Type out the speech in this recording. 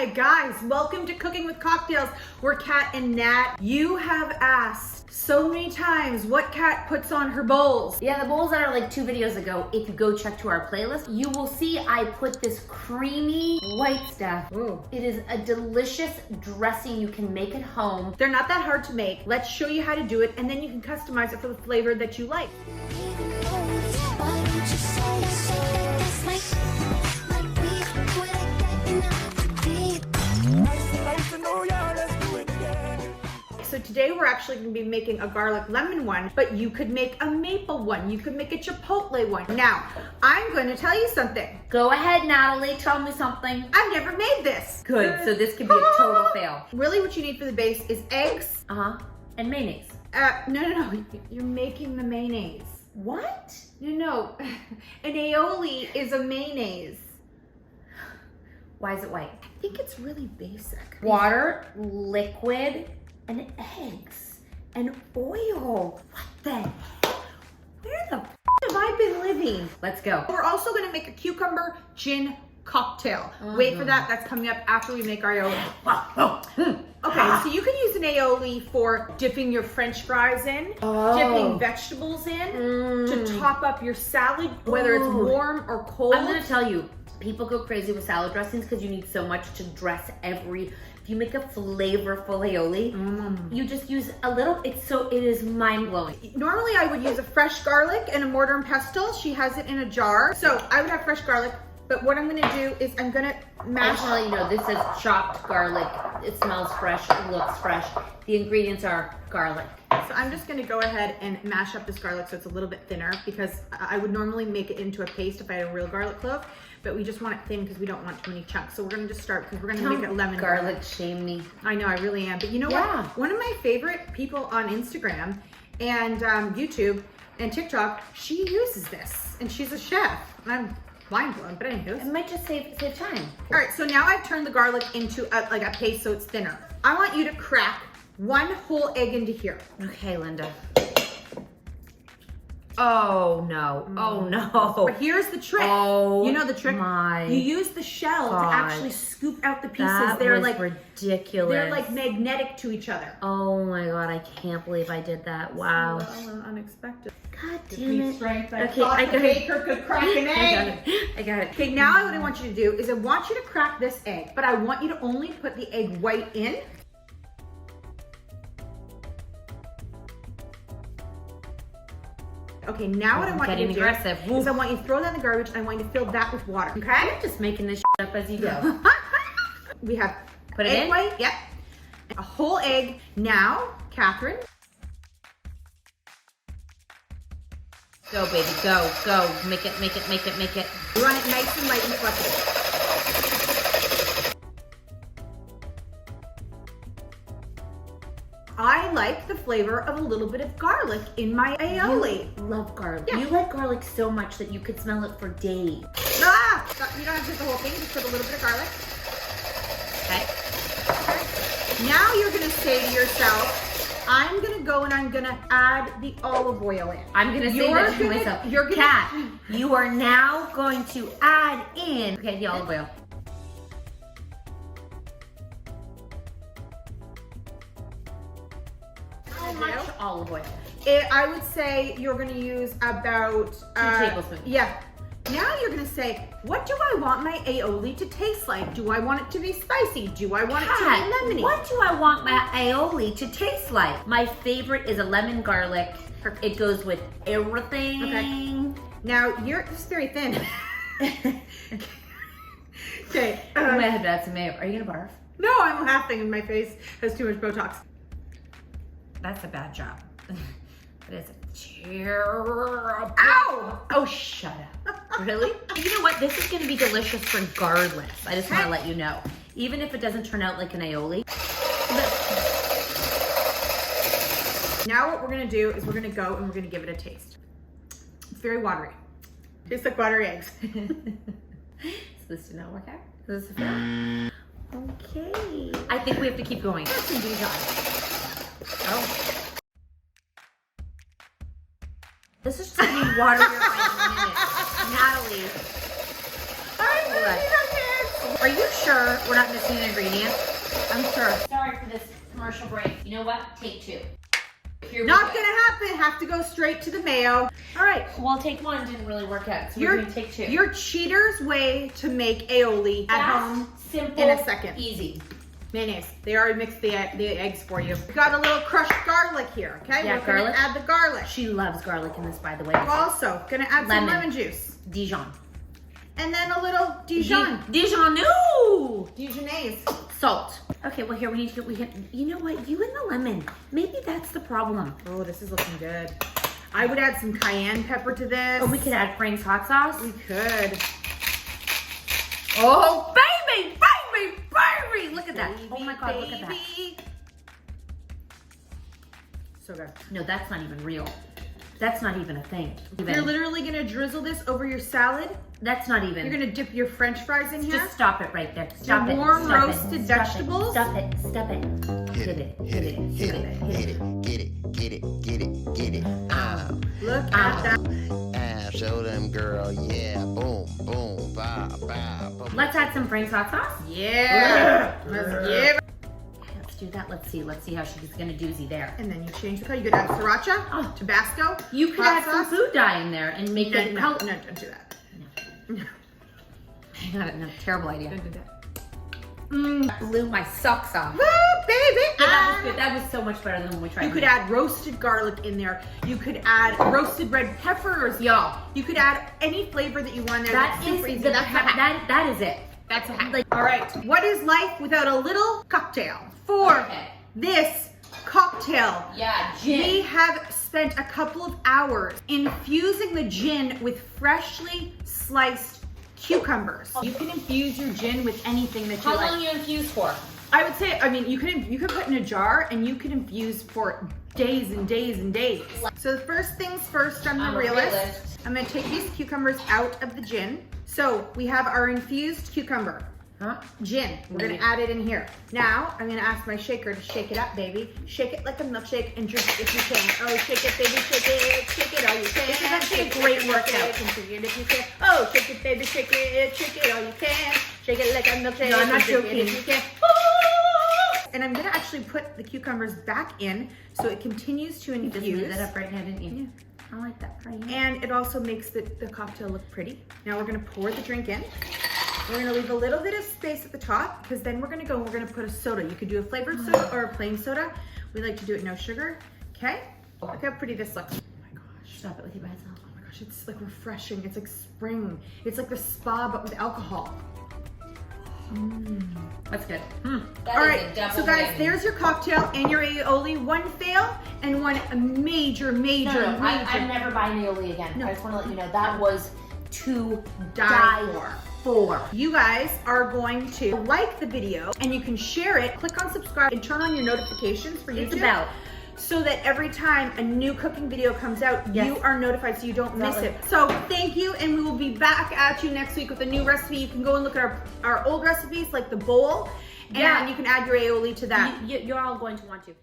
Hi guys, welcome to Cooking with Cocktails. We're Kat and Nat. You have asked so many times what Kat puts on her bowls. Yeah, the bowls that are like 2 videos ago, if you go check to our playlist, you will see I put this creamy white stuff. Ooh. It is a delicious dressing you can make at home. They're not that hard to make. Let's show you how to do it, and then you can customize it for the flavor that you like. So today we're actually going to be making a garlic lemon one, but you could make a maple one. You could make a chipotle one. Now, I'm going to tell you something. Go ahead, Natalie, tell me something. I've never made this. Good, so this could be a total fail. Really what you need for the base is eggs. And mayonnaise. No. You're making the mayonnaise. What? No. An aioli is a mayonnaise. Why is it white? I think it's really basic. Water, liquid, and eggs, and oil. What the heck? Where the f have I been living? Let's go. We're also gonna make a cucumber gin cocktail. Wait for that, that's coming up after we make our aioli. Okay, so you can use an aioli for dipping your French fries in, dipping vegetables in, to top up your salad, whether it's warm or cold. I'm gonna tell you, people go crazy with salad dressings because you need so much to dress every. If you make a flavorful aioli, you just use a little. It is mind blowing. Normally I would use a fresh garlic and a mortar and pestle. She has it in a jar. So I would have fresh garlic, but what I'm gonna do is I'm gonna mash. I'm just letting you know, this says chopped garlic. It smells fresh, it looks fresh. The ingredients are garlic. So I'm just gonna go ahead and mash up this garlic so it's a little bit thinner, because I would normally make it into a paste if I had a real garlic clove, but we just want it thin because we don't want too many chunks. So we're gonna just start, because we're gonna make it lemon garlic. Shame me. I know, I really am. But you know what? One of my favorite people on Instagram and YouTube and TikTok, she uses this, and she's a chef. And I'm mind blown, but anywho. It might just save time. All right, so now I've turned the garlic into like a paste so it's thinner. I want you to crack 1 whole egg into here. Okay, Linda. Oh no, oh no. But here's the trick. Oh, you know the trick? You use the shell to actually scoop out the pieces. They're like ridiculous. They're like magnetic to each other. Oh my God, I can't believe I did that. Wow. So unexpected. God damn it. Okay, I got baker could crack an egg. I got it. Okay, now what I want you to do is I want you to crack this egg, but I want you to only put the egg white in. Okay, now what I want you to do is I want you to throw that in the garbage, and I want you to fill that with water, okay? You're just making this up as you go. We have put it egg in? white, yep. A whole egg. Now, Catherine. Go, baby, go, go. Make it. Run it nice and light and fluffy. I like the flavor of a little bit of garlic in my aioli. You love garlic. Yeah. You like garlic so much that you could smell it for days. You don't have to put the whole thing, just put a little bit of garlic. Okay. Now you're gonna say to yourself, I'm gonna go and I'm gonna add the olive oil in. I'm gonna say that to myself. Kat, you are now going to add in, the olive oil. How much olive oil? I would say you're gonna use about 2 tablespoons. Yeah. Now you're gonna say, what do I want my aioli to taste like? Do I want it to be spicy? Do I want it to be lemony? What do I want my aioli to taste like? My favorite is a lemon garlic. It goes with everything. Okay. Now this is very thin. Okay. I'm gonna have to add some mayo. Are you gonna barf? No, I'm laughing and my face has too much Botox. That's a bad job. It is a terrible. Ow! Oh, shut up. Really? You know what? This is going to be delicious regardless. I just want to let you know. Even if it doesn't turn out like an aioli. Now what we're going to do is we're going to go and we're going to give it a taste. It's very watery. Tastes like watery eggs. Is this did not work out? Is this a fail? Okay. I think we have to keep going. That's some Dijon. Oh. This is just gonna be water here by the minute. Natalie. I'm Are you sure we're not missing an ingredient? I'm sure. Sorry for this commercial break. You know what? Take 2. Here we Not go. gonna happen. Have to go straight to the mayo. All right. Well, take 1 didn't really work out, so we're gonna take 2. Your cheater's way to make aioli at home simple, in a second. easy. Mayonnaise. They already mixed the eggs for you. We got a little crushed garlic here, okay? Yeah, we're gonna garlic. add the garlic. She loves garlic in this, by the way. We're also gonna add some lemon juice. Dijon. And then a little Dijon. Dijon, no! Dijonnaise. Salt. Okay, well here we need to you know what? You and the lemon. Maybe that's the problem. Oh, this is looking good. I would add some cayenne pepper to this. Oh, we could add Frank's hot sauce. We could. Oh, baby, baby, baby! Look at that. Oh my God, look at that. So good. No, that's not even real. That's not even a thing. You're literally gonna drizzle this over your salad. That's not even. You're gonna dip your French fries in here. Just stop it right there. Stop Your it. warm Stop roasted it. Stop vegetables. It. Stop it. Stop it. Hit Hit it, it. hit it, hit it, Hit it. get it, get it, get it, get it. Look at that. Show them, girl, yeah. Boom, boom, ba, ba, boom. Let's add some Frank's hot sauce. Yeah. Let's give it. Let's do that. Let's see how she's gonna doozy there. And then you change the color. You could add sriracha, Oh. Tabasco. You could hot add some sauce. food dye in there and make it No, color. don't do that. No. I got it. No, terrible idea. Don't do that. Blew my socks off. Woo, baby. But that was good. That was so much better than when we tried. You could add roasted garlic in there. You could add roasted red peppers. Y'all. You could add any flavor that you want there. That That's is super easy. the That's a hack. that is it. That's a hack. All right. What is life without a little cocktail? For this cocktail, Yeah, we have spent a couple of hours infusing the gin with freshly sliced cucumbers. You can infuse your gin with anything that you How like. long you infuse for? I would say, you could put in a jar and you could infuse for days and days and days. So the first things first, I'm I'm the a realist. realist. I'm gonna take these cucumbers out of the gin. So we have our infused cucumber. Gin. We're gonna add it in here. Now, I'm gonna ask my shaker to shake it up, baby. Shake it like a milkshake and drink it if you can. Oh, shake it, baby, shake it all you can. This is actually a Shake great it, workout. Shake it if you can. Oh, shake it, baby, shake it all you can. Shake it like a milkshake. No, I'm not Shake it joking. if you can. And I'm gonna actually put the cucumbers back in so it continues to You just made infuse. that up right now, didn't you? Yeah. I like that for you. And it also makes the cocktail look pretty. Now we're gonna pour the drink in. We're gonna leave a little bit of space at the top because then we're gonna put a soda. You could do a flavored soda or a plain soda. We like to do it no sugar. Okay? Look how pretty this looks. Oh my gosh. Stop it with your bad self. Oh my gosh, it's like refreshing. It's like spring. It's like the spa but with alcohol. That's good. All right, so guys, there's your cocktail and your aioli. One fail and one major. I'm never buying aioli again. No. I just want to let you know that was to Die die for. You guys are going to like the video and you can share it, click on subscribe and turn on your notifications for YouTube. It's about. So that every time a new cooking video comes out, Yes. you are notified so you don't miss Exactly. it. So thank you, and we will be back at you next week with a new recipe. You can go and look at our old recipes like the bowl, and Yeah. you can add your aioli to that. You're all going to want to.